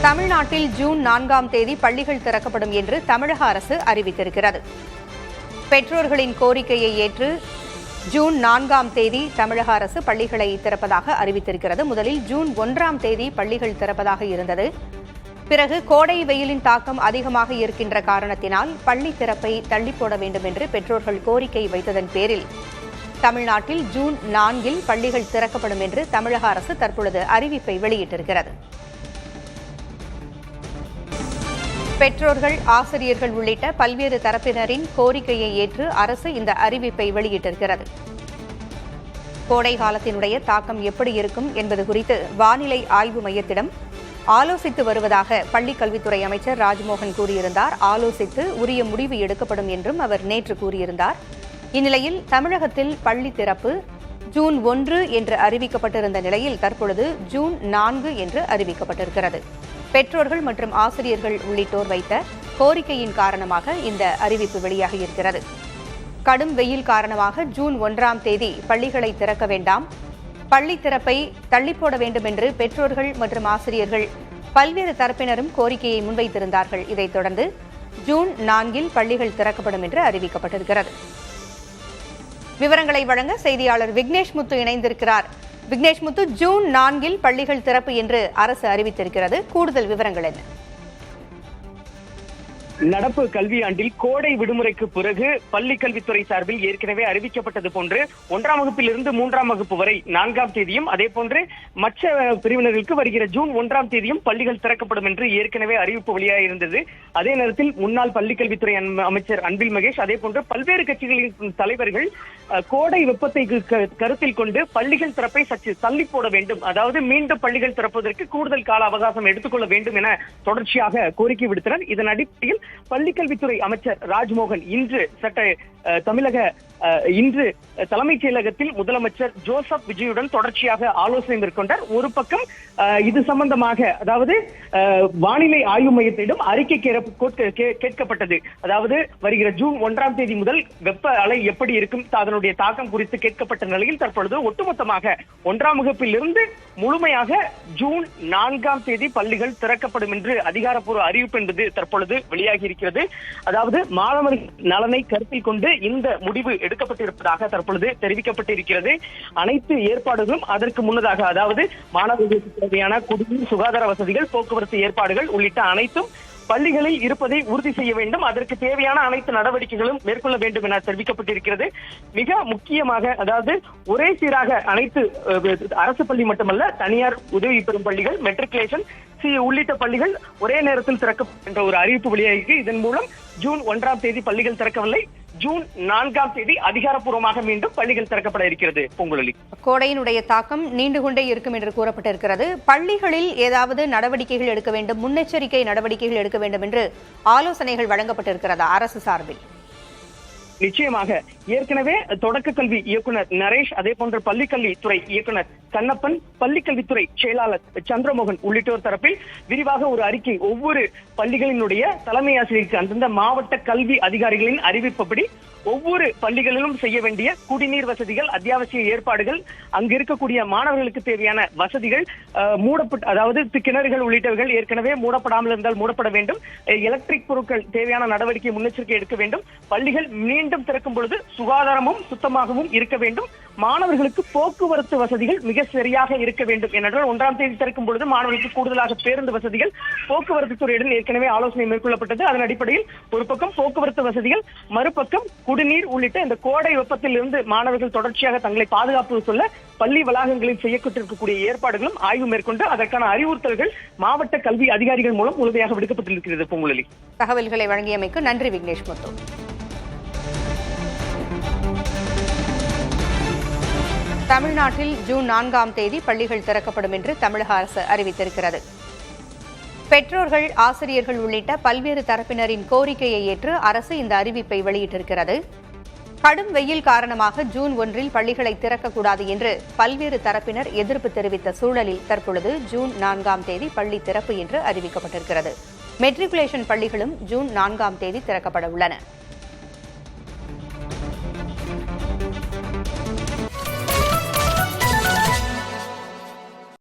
தமிழ்நாட்டில் ஜூன் 4ஆம் தேதி பள்ளிகள் திறக்கப்படும் என்று தமிழக அரசு அறிவித்திருக்கிறது. பெற்றோர்களின் கோரிக்கையை ஏற்று ஜூன் 4ஆம் தேதி தமிழக அரசு பள்ளிகளை திறப்பதாக அறிவித்திருக்கிறது. முதலில் ஜூன் 1ஆம் தேதி பள்ளிகள் திறப்பதாக இருந்தது. பிறகு கோடை வெயிலின் தாக்கம் அதிகமாக இருக்கின்ற காரணத்தினால் பள்ளி திறப்பை தள்ளிப்போட வேண்டும் என்று பெற்றோர்கள் கோரிக்கை வைத்ததன் பேரில் தமிழ்நாட்டில் ஜூன் 4இல் பள்ளிகள் திறக்கப்படும் என்று தமிழக அரசு தற்பொழுது அறிவிப்பை வெளியிட்டிருக்கிறது. பெற்றோர்கள், ஆசிரியர்கள் உள்ளிட்ட பல்வேறு தரப்பினரின் கோரிக்கையை ஏற்று அரசு இந்த அறிவிப்பை வெளியிட்டிருக்கிறது. கோடை காலத்தினுடைய தாக்கம் எப்படி இருக்கும் என்பது குறித்து வானிலை ஆய்வு மையத்திடம் ஆலோசித்து வருவதாக பள்ளிக் கல்வித்துறை அமைச்சர் ராஜ்மோகன் கூறியிருந்தார். ஆலோசித்து உரிய முடிவு எடுக்கப்படும் என்றும் அவர் நேற்று கூறியிருந்தார். இந்நிலையில் தமிழகத்தில் பள்ளி திறப்பு ஜூன் 1 என்று அறிவிக்கப்பட்டிருந்த நிலையில் தற்பொழுது ஜூன் 4 என்று அறிவிக்கப்பட்டிருக்கிறது. பெற்றோர்கள் மற்றும் ஆசிரியர்கள் உள்ளிட்டோர் வைத்த கோரிக்கையின் காரணமாக இந்த அறிவிப்பு வெளியாகியிருக்கிறது. கடும் வெயில் காரணமாக ஜூன் 1ஆம் தேதி பள்ளிகளை திறக்க வேண்டாம், பள்ளி திறப்பை தள்ளிப்போட வேண்டும் என்று பெற்றோர்கள் மற்றும் ஆசிரியர்கள் பல்வேறு தரப்பினரும் கோரிக்கையை முன்வைத்திருந்தார்கள். இதைத் தொடர்ந்து ஜூன் 4இல் பள்ளிகள் திறக்கப்படும் என்று அறிவிக்கப்பட்டிருக்கிறது. விவரங்களை வழங்க செய்தியாளர் விக்னேஷ் முத்து இணைந்திருக்கிறார். விக்னேஷ் முத்து, ஜூன் 4இல் பள்ளிகள் திறப்பு என்று அரசு அறிவித்திருக்கிறது. கூடுதல் விவரங்கள் என்ன? நடப்பு கல்வியாண்டில் கோடை விடுமுறைக்கு பிறகு பள்ளி கல்வித்துறை சார்பில் ஏற்கனவே அறிவிக்கப்பட்டது போன்று 1ஆம் வகுப்பிலிருந்து 3ஆம் வகுப்பு வரை 4ஆம் தேதியும், அதே போன்று மற்ற பிரிவினர்களுக்கு வருகிற ஜூன் 1ஆம் தேதியும் பள்ளிகள் திறக்கப்படும் என்று ஏற்கனவே அறிவிப்பு வெளியாக இருந்தது. அதே நேரத்தில் முன்னாள் பள்ளிக்கல்வித்துறை அமைச்சர் அன்பில் மகேஷ், அதே போன்று பல்வேறு கட்சிகளின் தலைவர்கள் கோடை வெப்பத்தை கருத்தில் கொண்டு பள்ளிகள் திறப்பை சற்று தள்ளி போட வேண்டும், அதாவது மீண்டும் பள்ளிகள் திறப்பதற்கு கூடுதல் கால அவகாசம் எடுத்துக்கொள்ள வேண்டும் என தொடர்ச்சியாக கோரிக்கை விடுத்தனர். இதன் அடிப்படையில் பள்ளிக்கல்வித்துறை அமைச்சர் ராஜ்மோகன் இன்று தலைமைச் செயலகத்தில் முதலமைச்சர் ஜோசப் விஜயுடன் தொடர்ச்சியாக ஆலோசனை மேற்கொண்டார். ஒரு பக்கம் இது சம்பந்தமாக, அதாவது வானிலை ஆய்வு மையத்திடம் அறிக்கை கேட்கப்பட்டது. அதாவது வருகிற ஜூன் 1ஆம் தேதி முதல் வெப்ப அலை எப்படி இருக்கும், அதனுடைய தாக்கம் குறித்து கேட்கப்பட்ட நிலையில் தற்பொழுது ஒட்டுமொத்தமாக 1ஆம் வகுப்பிலிருந்து முழுமையாக ஜூன் 4ஆம் தேதி பள்ளிகள் திறக்கப்படும் என்று அதிகாரப்பூர்வ அறிவிப்பு என்பது தற்பொழுது வெளியாகி இருக்கிறது. அதாவது மாணவர்கள் நலனை கருத்தில் கொண்டு இந்த முடிவு எடுக்கப்பட்டிருப்பதாக தற்பொழுது தெரிவிக்கப்பட்டிருக்கிறது. அனைத்து ஏற்பாடுகளும் அதற்கு முன்னதாக, அதாவது மாணவர்களுக்கு தேவையான குடிநீர், சுகாதார வசதிகள், போக்குவரத்து ஏற்பாடுகள் உள்ளிட்ட அனைத்தும் பள்ளிகளில் இருப்பதை உறுதி செய்ய வேண்டும். அதற்கு தேவையான அனைத்து நடவடிக்கைகளும் மேற்கொள்ள வேண்டும் என தெரிவிக்கப்பட்டிருக்கிறது. மிக முக்கியமாக, அதாவது ஒரே சீராக அனைத்து அரசு பள்ளி மட்டுமல்ல, தனியார் உதவி பெறும் பள்ளிகள், மெட்ரிகுலேஷன் உள்ளிட்ட பள்ளிகள் ஒரே நேரத்தில் திறக்கப்படும் என்ற ஒரு அறிவிப்பு வெளியாகி, இதன் மூலம் ஜூன் 1ஆம் தேதி பள்ளிகள் திறக்கவில்லை, ஜூன் 4ஆம் தேதி அதிகாரப்பூர்வமாக மீண்டும் பள்ளிகள் திறக்கப்பட இருக்கிறது. பொங்கலி கோடையினுடைய தாக்கம் நீண்டு கொண்டே இருக்கும் என்று கூறப்பட்டிருக்கிறது. பள்ளிகளில் ஏதாவது நடவடிக்கைகள் எடுக்க வேண்டும், முன்னெச்சரிக்கை நடவடிக்கைகள் எடுக்க வேண்டும் என்று ஆலோசனைகள் வழங்கப்பட்டிருக்கிறதா அரசு சார்பில்? நிச்சயமாக ஏற்கனவே தொடக்க கல்வி இயக்குனர் நரேஷ், அதே போன்ற பள்ளிக்கல்வித்துறை இயக்குனர் கண்ணப்பன், பள்ளிக்கல்வித்துறை செயலாளர் சந்திரமோகன் உள்ளிட்டோர் தரப்பில் விரிவாக ஒரு அறிக்கை ஒவ்வொரு பள்ளிகளினுடைய தலைமை ஆசிரியருக்கு அந்தந்த மாவட்ட கல்வி அதிகாரிகளின் அறிவிப்பபடி ஒவ்வொரு பள்ளிகளிலும் செய்ய வேண்டிய குடிநீர் வசதிகள், அத்தியாவசிய ஏற்பாடுகள், அங்கு இருக்கக்கூடிய மாணவர்களுக்கு தேவையான வசதிகள், அதாவது கிணறுகள் உள்ளிட்டவர்கள் ஏற்கனவே மூடப்படாமல் இருந்தால் மூடப்பட வேண்டும், எலக்ட்ரிக் பொருட்கள் தேவையான நடவடிக்கை முன்னெச்சரிக்கை எடுக்க வேண்டும், பள்ளிகள் மீண்டும் திறக்கும் பொழுது சுகாதாரமும் சுத்தமாகவும் இருக்க வேண்டும், மாணவர்களுக்கு போக்குவரத்து வசதிகள் மிக சரியாக இருக்க வேண்டும். ஏனென்றால் 1ஆம் தேதி திறக்கும் பொழுது மாணவர்களுக்கு கூடுதலாக பேருந்து வசதிகள் போக்குவரத்து துறையுடன் ஏற்கனவே ஆலோசனை மேற்கொள்ளப்பட்டது. அதன் அடிப்படையில் ஒரு பக்கம் போக்குவரத்து வசதிகள், மறுபக்கம் குடிநீர் உள்ளிட்ட இந்த கோடை வெப்பத்தில் இருந்து மாணவர்கள் தொடர்ச்சியாக தங்களை பாதுகாப்பு சொல்ல பள்ளி வளாகங்களில் செய்யப்பட்டிருக்கக்கூடிய ஏற்பாடுகளும் ஆய்வு மேற்கொண்டு அதற்கான அறிவுறுத்தல்கள் மாவட்ட கல்வி அதிகாரிகள் மூலம் முழுமையாக விடுக்கப்பட்டிருக்கிறது. பொங்கலி தகவல்களை வழங்கியமைக்கு நன்றி விக்னேஷ் முத்து. தமிழ்நாட்டில் ஜூன் 4ஆம் தேதி பள்ளிகள் திறக்கப்படும் என்று தமிழக அரசு அறிவித்திருக்கிறது. பெற்றோர்கள், ஆசிரியர்கள் உள்ளிட்ட பல்வேறு தரப்பினரின் கோரிக்கையை ஏற்று அரசு இந்த அறிவிப்பை வெளியிட்டிருக்கிறது. கடும் வெயில் காரணமாக ஜூன் 1இல் பள்ளிகளை திறக்கக்கூடாது என்று பல்வேறு தரப்பினர் எதிர்ப்பு தெரிவித்த சூழலில் தற்பொழுது ஜூன் 4ஆம் தேதி பள்ளி திறப்பு என்று அறிவிக்கப்பட்டிருக்கிறது. மெட்ரிகுலேஷன் பள்ளிகளும் ஜூன் 4ஆம் தேதி திறக்கப்பட உள்ளன.